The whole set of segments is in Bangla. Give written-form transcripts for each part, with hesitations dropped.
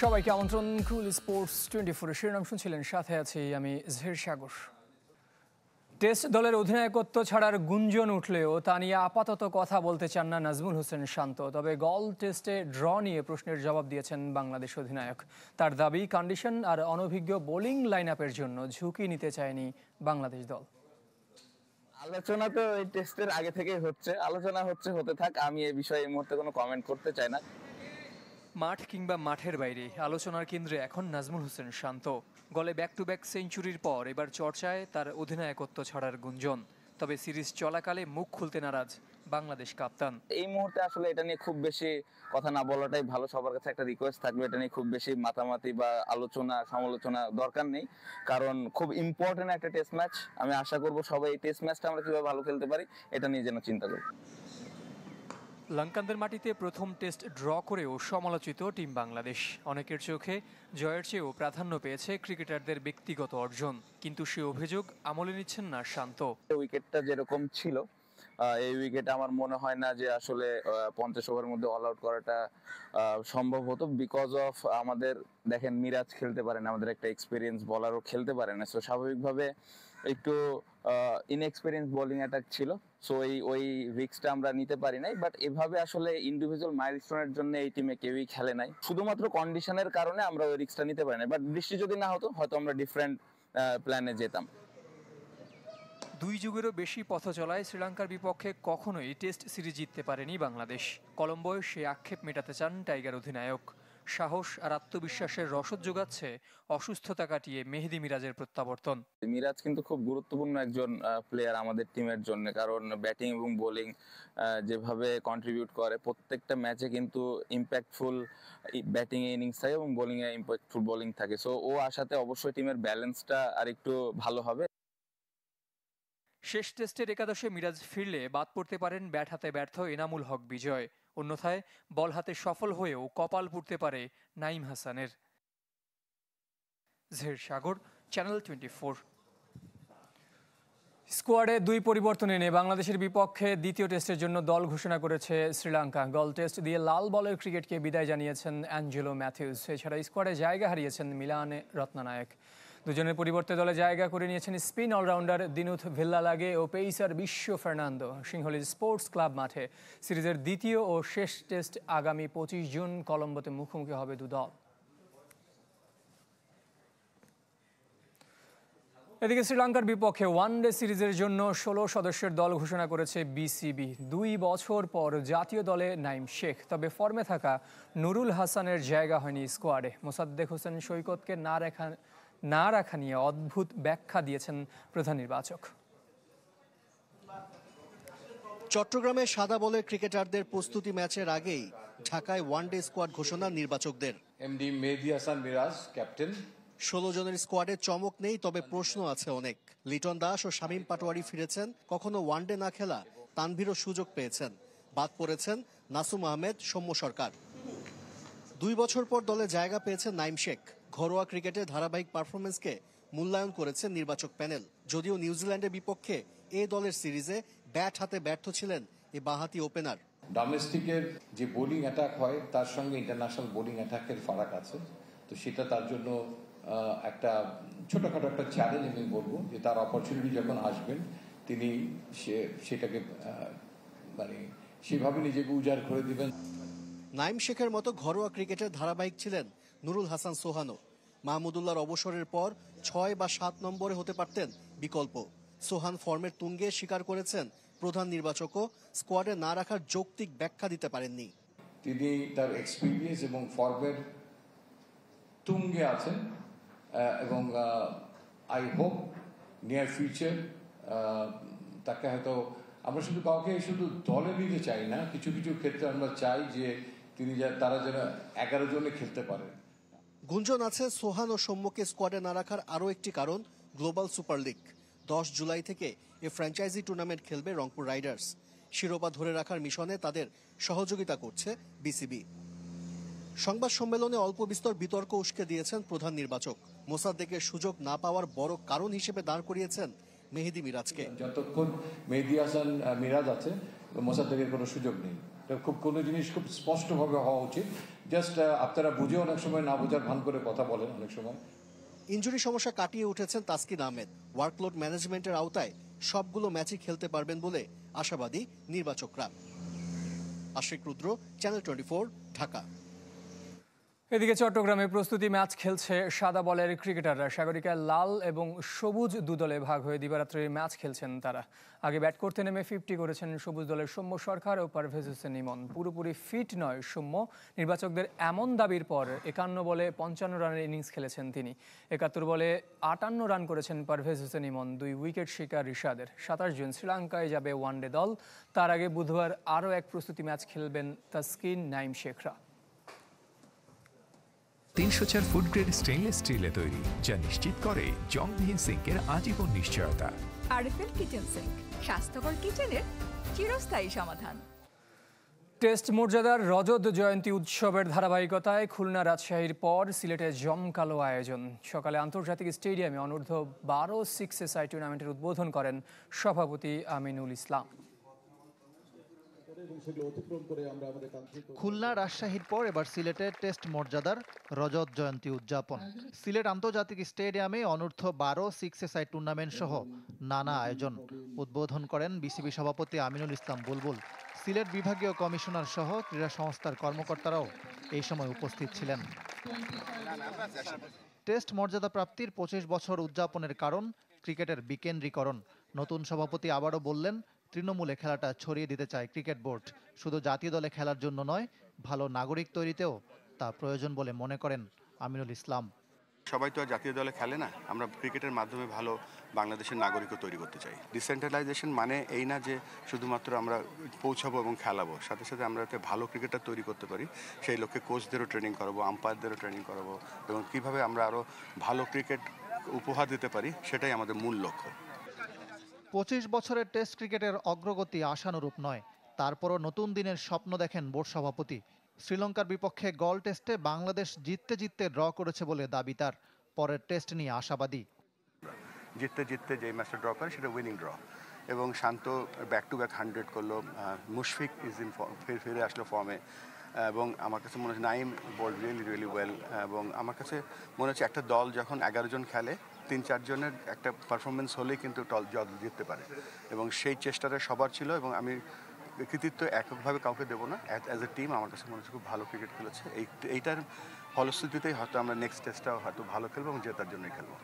সবাইকে আমন্ত্রণ কুল স্পোর্টস 24 শিরোনাম শুনছিলেন, সাথে আছি আমি জহির সাগর। টেস্ট দলের অধিনায়কত্ব ছাড়ার গুঞ্জন উঠলেও তা নিয়ে আপাতত কথা বলতে চান না নাজমুল হোসেন শান্ত। তবে গল টেস্টে ড্র নিয়ে প্রশ্নের জবাব দিয়েছেন বাংলাদেশ অধিনায়ক। তার দাবি, কন্ডিশন আর অনভিজ্ঞ বোলিং লাইন আপের জন্য ঝুঁকি নিতে চায়নি বাংলাদেশ দল। আলোচনা তো এই টেস্টের আগে থেকেই হচ্ছে, আলোচনা হতে থাক। আমি এই বিষয়ে এই মুহূর্তে কোনো কমেন্ট করতে চাই না। মাঠ কিংবা মাঠের বাইরে আলোচনার কেন্দ্রে এখন নাজমুল হোসেন শান্ত। গলে ব্যাক টু ব্যাক সেঞ্চুরির পর এবার চর্চায় তার অধিনায়কত্ব ছাড়ার গুঞ্জন। তবে সিরিজ চলাকালে মুখ খুলতে নারাজ বাংলাদেশ কাপ্তান। এই মুহূর্তে আসলে এটা নিয়ে খুব বেশি কথা না বলাটাই ভালো। সবার কাছে একটা রিকোয়েস্ট থাকবে, এটা নিয়ে খুব বেশি মাতামাতি বা আলোচনা সমালোচনা দরকার নেই, কারণ খুব ইম্পর্টেন্ট একটা টেস্ট ম্যাচ। আমি আশা করব সবাই এই টেস্ট ম্যাচটা আমরা কিভাবে ভালো খেলতে পারি এটা নিয়ে যেন চিন্তা করি। লঙ্কানদের মাটিতে প্রথম টেস্ট ড্র করেও সমালোচিত টিম বাংলাদেশ। অনেকের চোখে জয়ের চেয়েও প্রাধান্য পেয়েছে ক্রিকেটারদের ব্যক্তিগত অর্জন, কিন্তু সে অভিযোগ আমলে নিচ্ছেন না শান্ত। উইকেটটা যেরকম ছিল, এই উইকেটে আমার মনে হয় না যে আসলে 50 ওভারের মধ্যে অল আউট করাটা সম্ভব হতো, বিকজ অফ আমাদের দেখেন মিরাজ খেলতে পারে না, আমাদের একটা এক্সপিরিয়েন্স বলারও খেলতে পারে না। সো স্বাভাবিকভাবে একটু ইনএক্সপিরিয়েন্স বোলিং অ্যাটাক ছিল। সো ওই রিস্কটা আমরা নিতে পারি নাই। বাট এভাবে আসলে ইন্ডিভিজুয়াল মাইলস্টোনের জন্য এই টিমে কেউই খেলে নাই। শুধুমাত্র কন্ডিশনের কারণে আমরা ওই রিস্কটা নিতে পারি না। বাট বৃষ্টি যদি না হতো হয়তো আমরা ডিফারেন্ট প্ল্যানে যেতাম। 2 যুগেরও বেশি পথ চলায় শ্রীলঙ্কার বিপক্ষে কখনোই টেস্ট সিরিজ জিততে পারেনি বাংলাদেশ। কলম্বোয় সে আক্ষেপ মেটাতে চান টাইগার অধিনায়ক। সাহস আর আত্মবিশ্বাসের রসদ যোগাচ্ছে অসুস্থতা কাটিয়ে মেহেদী মিরাজের প্রত্যাবর্তন। মিরাজ কিন্তু খুব গুরুত্বপূর্ণ একজন প্লেয়ার আমাদের টিমের জন্য, কারণ ব্যাটিং এবং বোলিং যেভাবে কন্ট্রিবিউট করে প্রত্যেকটা ম্যাচে কিন্তু ইম্প্যাক্টফুল ব্যাটিং এ ইনিংস থাকে এবং বোলিং এ ইম্প্যাক্টফুল বোলিং থাকে। সো ও আসাতে অবশ্যই টিমের ব্যালেন্সটা আর একটু ভালো হবে। শেষ টেস্টের একাদশে মিরাজ ফিরলে বাদ পড়তে পারেন ব্যাট হাতে ব্যর্থ এনামুল হক বিজয়। অন্যথায় বল হাতে সফল হয়েও কপাল পুড়তে পারে নাইম হাসানের। জহির সাগর, চ্যানেল 24। স্কোয়াডে 2 পরিবর্তন এনে বাংলাদেশের বিপক্ষে দ্বিতীয় টেস্টের জন্য দল ঘোষণা করেছে শ্রীলঙ্কা। গল টেস্ট দিয়ে লাল বলের ক্রিকেটকে বিদায় জানিয়েছেন অ্যাঞ্জেলো ম্যাথিউস। এছাড়া স্কোয়াডে জায়গা হারিয়েছেন মিলানে রত্নানায়ক। দুজনের পরিবর্তে দলে জায়গা করে নিয়েছেন স্পিন অলরাউন্ডার দিনুথ ভিল্লালাগে ও পেসার বিশ্ব ফার্নান্দো। সিংহলী স্পোর্টস ক্লাব মাঠে সিরিজের দ্বিতীয় ও শেষ টেস্ট আগামী 25 জুন কলম্বোতে মুখোমুখি হবে দু দল। এদিকে শ্রীলঙ্কার বিপক্ষে ওয়ানডে সিরিজের জন্য 16 সদস্যের দল ঘোষণা করেছে বিসিবি। 2 বছর পর জাতীয় দলে নাইম শেখ। তবে ফর্মে থাকা নুরুল হাসানের জায়গা হয়নি স্কোয়াডে। মোসাদ্দেক হোসেন সৈকতকে না রাখা নিয়ে অদ্ভুত ব্যাখ্যা দিয়েছেন প্রধান নির্বাচক। চট্টগ্রামে সাদা বলের ক্রিকেটারদের প্রস্তুতি ম্যাচের আগেই ঢাকায় ওয়ানডে স্কোয়াড ঘোষণা নির্বাচকদের। এমডি মেহেদী হাসান মিরাজ ক্যাপ্টেন। 16 জনের স্কোয়াডে চমক নেই, তবে প্রশ্ন আছে অনেক। লিটন দাস ও শামীম পাটোয়ারি ফিরেছেন। কখনো ওয়ানডে না খেলা তানভীরও সুযোগ পেয়েছেন। বাদ পড়েছেন নাসুম আহমেদ, সৌম্য সরকার। 2 বছর পর দলে জায়গা পেয়েছেন নাইম শেখ। ঘরোয়া ক্রিকেটে ধারাবাহিক পারফরমেন্সকে মূল্যায়ন করেছেন নির্বাচক প্যানেল। যদিও নিউজিল্যান্ডের বিপক্ষে এ দলের সিরিজে ব্যাট হাতে ব্যর্থ ছিলেন এই বাঁহাতি ওপেনার। ডোমেস্টিকের যে বোলিং অ্যাটাক হয় তার সঙ্গে ইন্টারন্যাশনাল বোলিং অ্যাটাকের ফারাক আছে। তো সেটা তার জন্য একটা ছোটখাটো একটা চ্যালেঞ্জ আমি বলবো, যে তার অপরচুনিটি যখন আসবেন তিনি সেটাকে মানে সেভাবে নিজেকে উজাড় করে দিবেন। নাইম শেখের মতো ঘরোয়া ক্রিকেটের ধারাবাহিক ছিলেন নুরুল হাসান সোহানো। মাহমুদুল্লাহর অবসরের পর 6 বা 7 নম্বরে হতে পারতেন বিকল্প। সোহান ফর্মের তুঙ্গে স্বীকার করেছেন প্রধান নির্বাচকও স্কোয়াডে না রাখার যৌক্তিক ব্যাখ্যা দিতে পারেননি। তিনি তার এক্সপিরিয়েন্স এবং ফর্মের তুঙ্গে আছেন এবং আই হোপ নিয়ার ফিউচার তাকে হয়তো আমরা কাউকে শুধু দলে নিতে চাই না, কিছু কিছু ক্ষেত্রে আমরা চাই যে তারা যেন 11 জনে খেলতে পারে। গুঞ্জন আছে সোহান ও সৌম্যকে স্কোয়াডে না রাখার আরও একটি কারণ গ্লোবাল সুপার লিগ। 10 জুলাই থেকে এ ফ্র্যাঞ্চাইজি টুর্নামেন্ট খেলবে রংপুর রাইডার্স। শিরোপা ধরে রাখার মিশনে তাদের সহযোগিতা করছে বিসিবি। সংবাদ সম্মেলনে অল্প বিস্তর বিতর্ক উস্কে দিয়েছেন প্রধান নির্বাচক। মোসাদ্দেকের সুযোগ না পাওয়ার বড় কারণ হিসেবে দাঁড় করিয়েছেন মেহেদী মিরাজকে। যতক্ষণ মেহেদী হাসান মিরাজ আছে মোসাদ্দেকের কোনো সুযোগ নেই। এটা খুব কোনো জিনিস খুব স্পষ্টভাবে হওয়া উচিত। জাস্ট আপনারা বুঝে অনেক সময় না বোঝার ভান করে কথা বলেন অনেক সময়। ইনজুরি সমস্যা কাটিয়ে উঠেছেন তাসকিন আহমেদ। ওয়ার্কলোড ম্যানেজমেন্টের আওতায় সবগুলো ম্যাচই খেলতে পারবেন বলে আশাবাদী নির্বাচকরা। আশিক রুদ্র, চ্যানেল 24, ঢাকা। এদিকে চট্টগ্রামে প্রস্তুতি ম্যাচ খেলছে সাদা বলের ক্রিকেটাররা। সাগরিকায় লাল এবং সবুজ দুদলে ভাগ হয়ে দিবারাত্রির ম্যাচ খেলছেন তারা। আগে ব্যাট করতে নেমে 50 করেছেন সবুজ দলের সৌম্য সরকার ও পারভেজ হোসেন ইমন। পুরোপুরি ফিট নয় সৌম্য, নির্বাচকদের এমন দাবির পর 51 বলে 55 রানের ইনিংস খেলেছেন তিনি। 71 বলে 58 রান করেছেন পারভেজ হোসেন ইমন। 2 উইকেট শিকার রিশাদের। 27 জুন শ্রীলঙ্কায় যাবে ওয়ানডে দল। তার আগে বুধবার আরও এক প্রস্তুতি ম্যাচ খেলবেন তাসকিন, নাইম শেখরা। 304 ফুড গ্রেড স্টেইনলেস স্টিলে তৈরি, যা নিশ্চিত করে জংবিহীন সিঙ্কের আজীবন নিশ্চয়তা। আরএফএল কিচেন সিঙ্ক, স্বাস্থ্যকর কিচেনের চিরস্থায়ী সমাধান। টেস্ট মর্যাদার রজত জয়ন্তী উৎসবের ধারাবাহিকতায় খুলনা রাজশাহীর পর সিলেটে জমকালো আয়োজন। সকালে আন্তর্জাতিক স্টেডিয়ামে অনূর্ধ্ব 12 6 টুর্নামেন্টের উদ্বোধন করেন সভাপতি আমিনুল ইসলাম। খুলনা রাজশাহীর পর এবার সিলেটে টেস্ট মর্যাদার রজত জয়ন্তী উদযাপন। সিলেট আন্তর্জাতিক স্টেডিয়ামে অনূর্ধ্ব 12 6 টুর্নামেন্ট সহ নানা আয়োজন। উদ্বোধন করেন বিসিবি সভাপতি আমিনুল ইসলাম বুলবুল। সিলেট বিভাগীয় কমিশনার সহ ক্রীড়া সংস্থার কর্মকর্তারাও এই সময় উপস্থিত ছিলেন। টেস্ট মর্যাদা প্রাপ্তির 25 বছর উদযাপনের কারণ ক্রিকেটের বিকেন্দ্রীকরণ। নতুন সভাপতি আবারও বললেন, তৃণমূলে খেলাটা ছড়িয়ে দিতে চায় ক্রিকেট বোর্ড। শুধু জাতীয় দলে খেলার জন্য নয়, ভালো নাগরিক তৈরিতেও তা প্রয়োজন বলে মনে করেন আমিনুল ইসলাম। সবাই তো আর জাতীয় দলে খেলে না, আমরা ক্রিকেটের মাধ্যমে ভালো বাংলাদেশের নাগরিকও তৈরি করতে চাই। ডিসেন্ট্রালাইজেশন মানে এই না যে শুধুমাত্র আমরা পৌঁছাবো এবং খেলাবো, সাথে সাথে আমরা যাতে ভালো ক্রিকেটার তৈরি করতে পারি সেই লক্ষ্যে কোচদেরও ট্রেনিং করাবো, আম্পায়ারদেরও ট্রেনিং করাবো এবং কীভাবে আমরা আরও ভালো ক্রিকেট উপহার দিতে পারি সেটাই আমাদের মূল লক্ষ্য। 25 বছরের টেস্ট ক্রিকেটের অগ্রগতি আশানুরূপ নয়, তারপরও নতুন দিনের স্বপ্ন দেখেন বোর্ড সভাপতি। শ্রীলঙ্কার বিপক্ষে গল টেস্টে বাংলাদেশ জিততে জিততে ড্র করেছে বলে দাবি তার। পরের টেস্ট নিয়ে আশাবাদী। জিততে জিততে যে ম্যাচটা ড্র করে সেটা উইনিং ড্র, এবং শান্ত ব্যাক টু ব্যাক 100 করলো। মুশফিক ইজ ইন ফিরে আসলো ফর্মে, এবং আমার কাছে মনে হচ্ছে নাইম বল রিয়েলি ওয়েল। এবং আমার কাছে মনে হচ্ছে একটা দল যখন 11 জন খেলে, 3-4 জনের একটা পারফরমেন্স হলেই কিন্তু দল জিততে পারে, এবং সেই চেষ্টাটা সবার ছিল। এবং আমি কৃতিত্ব এককভাবে কাউকে দেবো না, অ্যাজ এ টিম আমার কাছে মনে হচ্ছে খুব ভালো ক্রিকেট খেলেছে। এইটার ফলশ্রুতিতেই হয়তো আমরা নেক্সট টেস্টটাও হয়তো ভালো খেলবো এবং জেতার জন্যই খেলবো।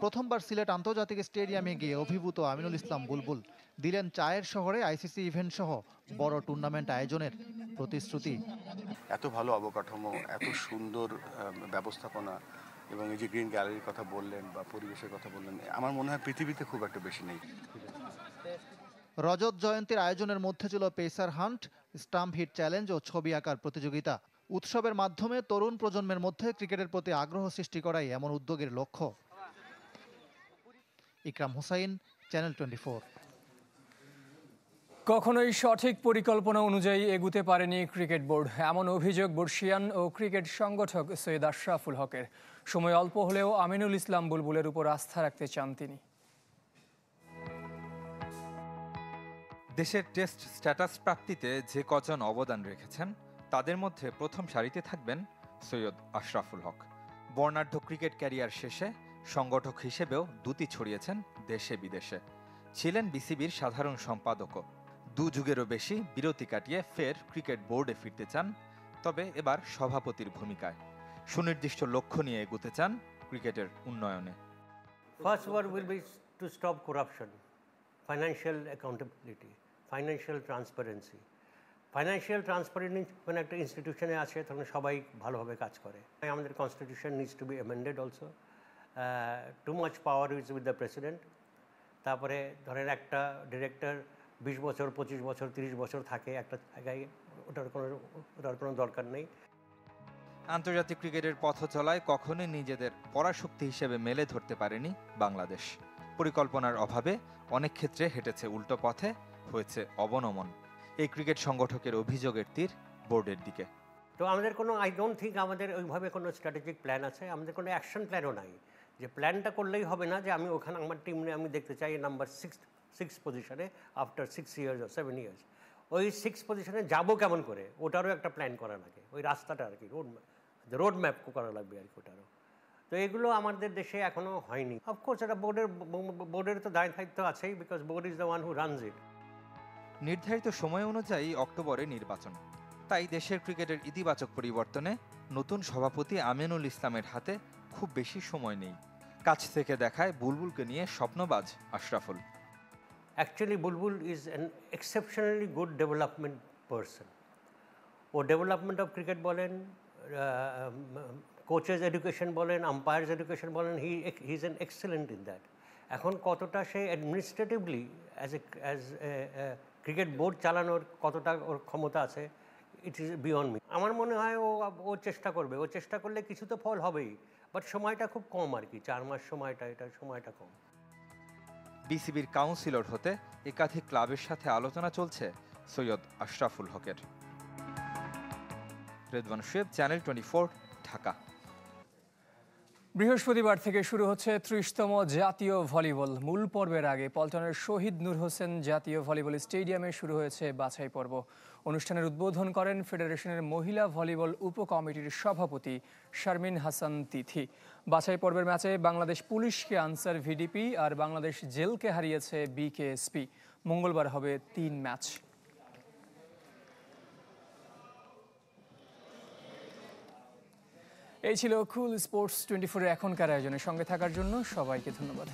প্রথমবার সিলেট আন্তর্জাতিক স্টেডিয়ামে গিয়ে অভিভূত আমিনুল ইসলাম বুলবুল দিলেন চায়ের শহরে আইসিসি ইভেন্ট সহ বড় টুর্নামেন্ট আয়োজনের প্রতিশ্রুতি। এত ভালো অবকাঠামো, এত সুন্দর ব্যবস্থাপনা, এবং এই যে গ্রিন গ্যালারির কথা বললেন বা পরিবেশের কথা বললেন, আমার মনে হয় পৃথিবীতে খুব একটা বেশি নেই। রজত জয়ন্তীর আয়োজনের মধ্যে ছিল pacer hunt, stump hit challenge ও ছবি আঁকার প্রতিযোগিতা। উৎসবের মাধ্যমে তরুণ প্রজন্মের মধ্যে ক্রিকেটের প্রতি আগ্রহ সৃষ্টি করাই এমন উদ্যোগের লক্ষ্য। ইকরাম হুসাইন, চ্যানেল 24। কখনোই সঠিক পরিকল্পনা অনুযায়ী এগুতে পারেনি ক্রিকেট বোর্ড, এমন অভিযোগ বর্ষিয়ান ও ক্রিকেট সংগঠক সৈয়দ আশরাফুল হকের। সময় অল্প হলেও আমিনুল ইসলাম বুলবুলের উপর আস্থা রাখতে চান তিনি। দেশের টেস্ট স্ট্যাটাস প্রাপ্তিতে যে কজন অবদান রেখেছেন তাদের মধ্যে প্রথম সারিতে থাকবেন সৈয়দ আশরাফুল হক। বর্ণাঢ্য ক্রিকেট ক্যারিয়ার শেষে সংগঠক হিসেবেও দ্যুতি ছড়িয়েছেন দেশে বিদেশে। ছিলেন বিসিবির সাধারণ সম্পাদকও। 2 যুগেরও বেশি বিরতি কাটিয়ে ফের ক্রিকেট বোর্ডে ফিরতে চান, তবে এবার সভাপতির ভূমিকায়। সুনির্দিষ্ট লক্ষ্য নিয়ে এগোতে চান ক্রিকেটের উন্নয়নে। First one will be to stop corruption, financial accountability, financial transparency. Financial transparency when একটা ইনস্টিটিউশনে আছে তখন সবাই ভালোভাবে কাজ করে। আমাদের constitution needs to B amended also. Too much power is with the president. তারপরে ধরেন একটা ডিরেক্টর 20 বছর 25 বছর 30 বছর থাকে একটা জায়গায়, ওটার কোনো দরকার নেই। আন্তর্জাতিক ক্রিকেটের পথ চলায় কখনোই নিজেদের পরাশক্তি হিসেবে মেলে ধরতে পারেনি বাংলাদেশ। পরিকল্পনার অভাবে অনেক ক্ষেত্রে হেঁটেছে উল্টো পথে, হয়েছে অবনমন। এই ক্রিকেট সংগঠকের অভিযোগের তীর বোর্ডের দিকে। তো আমাদের কোনো, আই ডোন্ট থিঙ্ক আমাদের ওইভাবে কোনো স্ট্র্যাটেজিক প্ল্যান আছে। আমাদের কোনো অ্যাকশন প্ল্যানও নাই, যে প্ল্যানটা করলেই হবে না যে আমি ওখানে আমার টিম নিয়ে আমি দেখতে চাই নাম্বার 6 পজিশনে আফটার 6 ইয়ার্স or 7 ইয়ার্স। ওই 6 পজিশনে যাবো কেমন করে ওটারও একটা প্ল্যান করা লাগে, ওই রাস্তাটা আর কি, রোড ম্যাপ করা লাগবে আর কি ওটারও। তো এগুলো আমাদের দেশে এখনো হয়নি। অফকোর্স এটা বোর্ডের তো দায়িত্ব আছেই, because board is the one who runs it. নির্ধারিত সময় অনুযায়ী অক্টোবরে নির্বাচন, তাই দেশের ক্রিকেটের ইতিবাচক পরিবর্তনে নতুন সভাপতি আমিনুল ইসলামের হাতে খুব বেশি সময় নেই। কাছ থেকে দেখায় বুলবুলকে নিয়ে স্বপ্নবাজ Ashraful. Actually Bulbul is an exceptionally good development person. ও ডেভেলপমেন্ট অফ ক্রিকেট বলেন, কোচেস এডুকেশন বলেন, আম্পায়ার্স এডুকেশন বলেন, he is an excellent in that. এখন কতটা সে administratively as a cricket board চালানোর কতটা ওর ক্ষমতা আছে, ইট ইজ বিয়ন্ড মি। আমার মনে হয় ও চেষ্টা করবে, ও চেষ্টা করলে কিছু তো ফল হবেই, বাট সময়টা খুব কম আর কি, 4 মাস সময়টা কম। বিসিবির কাউন্সিলর হতে একাধিক ক্লাবের সাথে আলোচনা চলছে সৈয়দ আশরাফুল হকের। রেদওয়ান শুয়েব, চ্যানেল 24, ঢাকা। বৃহস্পতিবার থেকে শুরু হচ্ছে 30তম জাতীয় ভলিবল। মূল পর্বের আগে পল্টনের শহীদ নূর হোসেন জাতীয় ভলিবল স্টেডিয়ামে শুরু হয়েছে বাছাই পর্ব। অনুষ্ঠানের উদ্বোধন করেন ফেডারেশনের মহিলা ভলিবল উপকমিটির সভাপতি শারমিন হাসান তিথি। বাছাই পর্বের ম্যাচে বাংলাদেশ পুলিশকে আনসার ভিডিপি আর বাংলাদেশ জেলকে হারিয়েছে বিকেএসপি। মঙ্গলবার হবে 3 ম্যাচ। এই ছিল কুল স্পোর্টস 24-এর এখনকার আয়োজনে। সঙ্গে থাকার জন্য সবাইকে ধন্যবাদ।